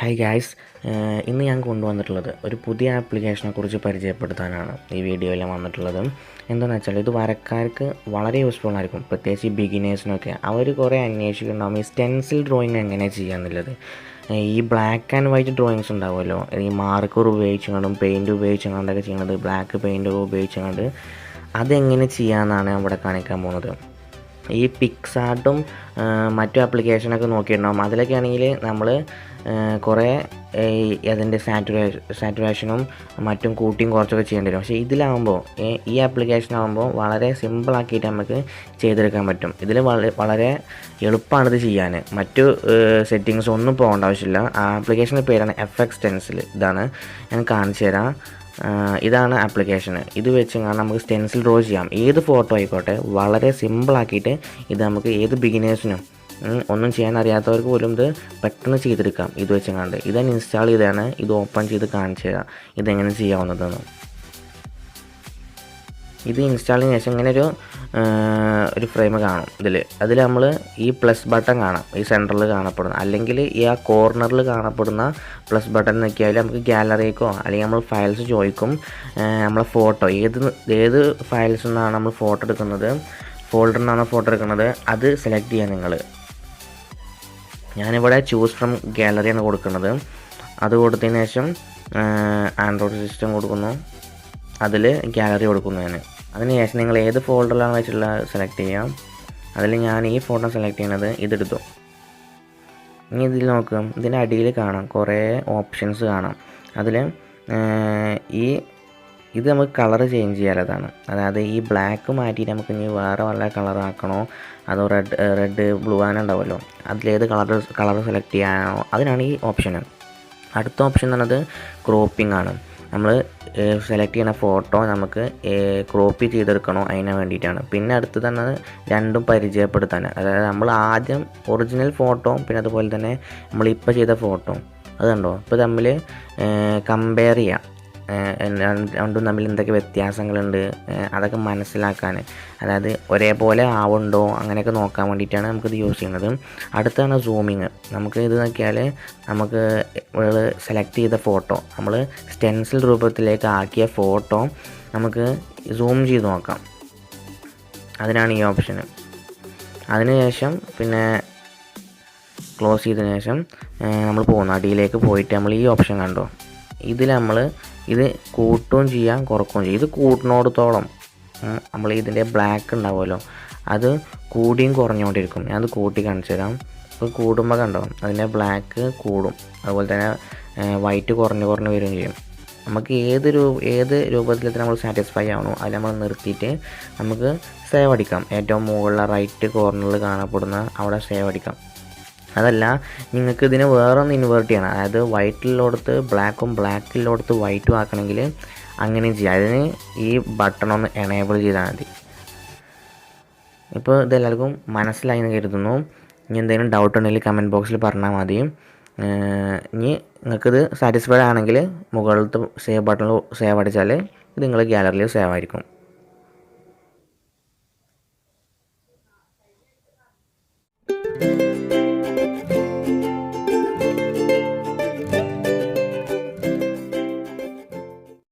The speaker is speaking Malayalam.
ഹായ് ഗായ്സ്, ഇന്ന് ഞാൻ കൊണ്ടുവന്നിട്ടുള്ളത് ഒരു പുതിയ ആപ്ലിക്കേഷനെക്കുറിച്ച് പരിചയപ്പെടുത്താനാണ് ഈ വീഡിയോയിൽ ഞാൻ വന്നിട്ടുള്ളത്. എന്താണെന്ന് വെച്ചാൽ ഇത് വരക്കാർക്ക് വളരെ യൂസ്ഫുൾ ആയിരിക്കും, പ്രത്യേകിച്ച് ഈ ബിഗിനേഴ്സിനൊക്കെ. അവർ കുറേ അന്വേഷിക്കുന്നുണ്ടാവും ഈ സ്റ്റെൻസിൽ ഡ്രോയിങ് എങ്ങനെ ചെയ്യാന്നുള്ളത്. ഈ ബ്ലാക്ക് ആൻഡ് വൈറ്റ് ഡ്രോയിങ്സ് ഉണ്ടാവുമല്ലോ, ഈ മാർക്കർ ഉപയോഗിച്ചുകൊണ്ടും പെയിൻറ്റ് ഉപയോഗിച്ചുകൊണ്ടൊക്കെ ചെയ്യുന്നത്, ബ്ലാക്ക് പെയിൻറ്റ് ഉപയോഗിച്ചുകൊണ്ട് അതെങ്ങനെ ചെയ്യാമെന്നാണ് ഇവിടെ കാണിക്കാൻ പോകുന്നത്. ഈ പിക്സാർട്ടും മറ്റു ആപ്ലിക്കേഷനൊക്കെ നോക്കിയിട്ടുണ്ടാകും. അതിലൊക്കെ ആണെങ്കിൽ നമ്മൾ കുറേ അതിൻ്റെ സാറ്റുറേഷനും മറ്റും കൂട്ടിയും കുറച്ചൊക്കെ ചെയ്യേണ്ടി വരും. പക്ഷേ ഇതിലാകുമ്പോൾ ഈ ആപ്ലിക്കേഷനാകുമ്പോൾ വളരെ സിമ്പിളാക്കിയിട്ട് നമുക്ക് ചെയ്തെടുക്കാൻ പറ്റും. ഇതിൽ വളരെ എളുപ്പമാണിത് ചെയ്യാൻ. മറ്റു സെറ്റിങ്സ് ഒന്നും പോകേണ്ട ആവശ്യമില്ല. ആപ്ലിക്കേഷൻ്റെ പേരാണ് Stencil. ഇതാണ് ഞാൻ കാണിച്ചു തരാം. ഇതാണ് ആപ്ലിക്കേഷൻ. ഇത് വെച്ച് നമുക്ക് സ്റ്റെൻസിൽ ഡ്രോ ചെയ്യാം. ഏത് ഫോട്ടോ ആയിക്കോട്ടെ, വളരെ സിമ്പിളാക്കിയിട്ട് ഇത് നമുക്ക് ഏത് ബിഗിനേഴ്സിനും ഒന്നും ചെയ്യാൻ അറിയാത്തവർക്ക് പോലും ഇത് പെട്ടെന്ന് ചെയ്തെടുക്കാം. ഇത് വെച്ചങ്ങാണ്ട് ഇതാണ് ഇൻസ്റ്റാൾ ചെയ്താണ്. ഇത് ഓപ്പൺ ചെയ്ത് കാണിച്ചു തരാം ഇതെങ്ങനെ ചെയ്യാവുന്നതെന്ന്. ഇത് ഇൻസ്റ്റാൾ ചെയ്തതിന് ശേഷം ഇങ്ങനെ ഒരു ഫ്രെയിം കാണും. അതിൽ നമ്മൾ ഈ പ്ലസ് ബട്ടൺ കാണാം, ഈ സെൻറ്ററിൽ കാണപ്പെടുന്ന, അല്ലെങ്കിൽ ഈ ആ കോർണറിൽ കാണപ്പെടുന്ന പ്ലസ് ബട്ടൺ നോക്കിയാൽ നമുക്ക് ഗാലറിക്കോ അല്ലെങ്കിൽ നമ്മൾ ഫയൽസ് ചോദിക്കും. നമ്മളെ ഫോട്ടോ ഏത് ഫയൽസിൽ നിന്നാണ് നമ്മൾ ഫോട്ടോ എടുക്കുന്നത്, ഫോൾഡറിൽ നിന്നാണ് ഫോട്ടോ എടുക്കുന്നത്, അത് സെലക്ട് ചെയ്യാൻ നിങ്ങൾ. ഞാനിവിടെ ചൂസ് ഫ്രം ഗാലറിയാണ് കൊടുക്കുന്നത്. അത് കൊടുത്തതിന് ശേഷം ആൻഡ്രോയിഡ് സിസ്റ്റം കൊടുക്കുന്നു, അതിൽ ഗാലറി കൊടുക്കുന്നു ഞാൻ. അതിനുശേഷം നിങ്ങൾ ഏത് ഫോൾഡറിലാണ് വെച്ചിട്ടുള്ള സെലക്ട് ചെയ്യാം. അതിൽ ഞാൻ ഈ ഫോട്ടോ സെലക്ട് ചെയ്യുന്നത്, ഇതെടുത്തു. ഇനി ഇതിൽ നോക്കാം, ഇതിൻ്റെ അടിയിൽ കാണാം കുറേ ഓപ്ഷൻസ് കാണാം. അതിൽ ഇത് നമുക്ക് കളർ ചേഞ്ച് ചെയ്യാനുള്ളതാണ്. അതായത് ഈ ബ്ലാക്ക് മാറ്റിയിട്ട് നമുക്ക് ഇനി വേറെ വല്ല കളറാക്കണോ, അതോ റെഡ് ബ്ലൂ അങ്ങനെ ഉണ്ടാവുമല്ലോ, അതിലേത് കളർ സെലക്ട് ചെയ്യാനോ, അതിനാണ് ഈ ഓപ്ഷൻ. അടുത്ത ഓപ്ഷൻ എന്ന് പറയുന്നത് ക്രോപ്പിംഗ് ആണ്. നമ്മൾ സെലക്ട് ചെയ്യുന്ന ഫോട്ടോ നമുക്ക് ക്രോപ്പ് ചെയ്തെടുക്കണോ അതിന് വേണ്ടിയിട്ടാണ്. പിന്നെ അടുത്ത് തന്നെ രണ്ടും പരിചയപ്പെടുത്താൻ, അതായത് നമ്മൾ ആദ്യം ഒറിജിനൽ ഫോട്ടോ പിന്നെ അതുപോലെ തന്നെ നമ്മളിപ്പോൾ ചെയ്ത ഫോട്ടോ അത് കണ്ടോ, ഇപ്പോൾ തമ്മിൽ കമ്പയർ ചെയ്യാം, രണ്ടും തമ്മിൽ എന്തൊക്കെ വ്യത്യാസങ്ങളുണ്ട് അതൊക്കെ മനസ്സിലാക്കാൻ, അതായത് ഒരേപോലെ ആവുന്നുണ്ടോ അങ്ങനെയൊക്കെ നോക്കാൻ വേണ്ടിയിട്ടാണ് നമുക്കിത് യൂസ് ചെയ്യുന്നത്. അടുത്താണ് സൂമിങ്. നമുക്ക് ഇത് നോക്കിയാൽ നമുക്ക് സെലക്ട് ചെയ്ത ഫോട്ടോ നമ്മൾ സ്റ്റെൻസിൽ രൂപത്തിലേക്ക് ആക്കിയ ഫോട്ടോ നമുക്ക് സൂം ചെയ്ത് നോക്കാം. അതിനാണ് ഈ ഓപ്ഷൻ. അതിനുശേഷം പിന്നെ ക്ലോസ് ചെയ്തതിന് ശേഷം നമ്മൾ പോകുന്നു, അടിയിലേക്ക് പോയിട്ട് നമ്മൾ ഈ ഓപ്ഷൻ കണ്ടോ, ഇതിൽ നമ്മൾ ഇത് കൂട്ടുകയും ചെയ്യാം കുറക്കുകയും ചെയ്യാം. ഇത് കൂട്ടുന്നിടത്തോളം നമ്മൾ ഇതിൻ്റെ ബ്ലാക്ക് ഉണ്ടാവുമല്ലോ, അത് കൂടിയും കുറഞ്ഞുകൊണ്ടിരിക്കും. ഞാനത് കൂട്ടി കാണിച്ചു തരാം. അപ്പോൾ കൂടുമ്പോൾ കണ്ടോ അതിൻ്റെ ബ്ലാക്ക് കൂടും, അതുപോലെ തന്നെ വൈറ്റ് കുറഞ്ഞ് വരികയും ചെയ്യും. നമുക്ക് ഏത് രൂപത്തിൽ നമ്മൾ സാറ്റിസ്ഫൈ ആവണോ അതിൽ നമ്മൾ നിർത്തിയിട്ട് നമുക്ക് സേവ് അടിക്കാം. ഏറ്റവും മുകളിലെ റൈറ്റ് കോർണറിൽ കാണപ്പെടുന്ന അവിടെ സേവ് അടിക്കാം. അതല്ല നിങ്ങൾക്ക് ഇതിനെ വേറൊന്ന് ഇൻവേർട്ട് ചെയ്യണം, അതായത് വൈറ്റിലോടത്ത് ബ്ലാക്കും ബ്ലാക്കിലോടത്ത് വൈറ്റും ആക്കണമെങ്കിൽ അങ്ങനെയും ചെയ്യാം. അതിന് ഈ ബട്ടൺ ഒന്ന് എനേബിൾ ചെയ്താൽ മതി. ഇപ്പോൾ ഇതെല്ലാവർക്കും മനസ്സിലായി എന്ന് കരുതുന്നു. ഇനി എന്തെങ്കിലും ഡൗട്ട് ഉണ്ടെങ്കിൽ കമൻറ്റ് ബോക്സിൽ പറഞ്ഞാൽ മതി. ഇനി നിങ്ങൾക്കിത് സാറ്റിസ്ഫൈഡ് ആണെങ്കിൽ മുകളിലത്തെ സേവ് ബട്ടണിൽ സേവ് അടിച്ചാൽ ഇത് നിങ്ങൾ ഗാലറിയിൽ സേവ് ആയിരിക്കും.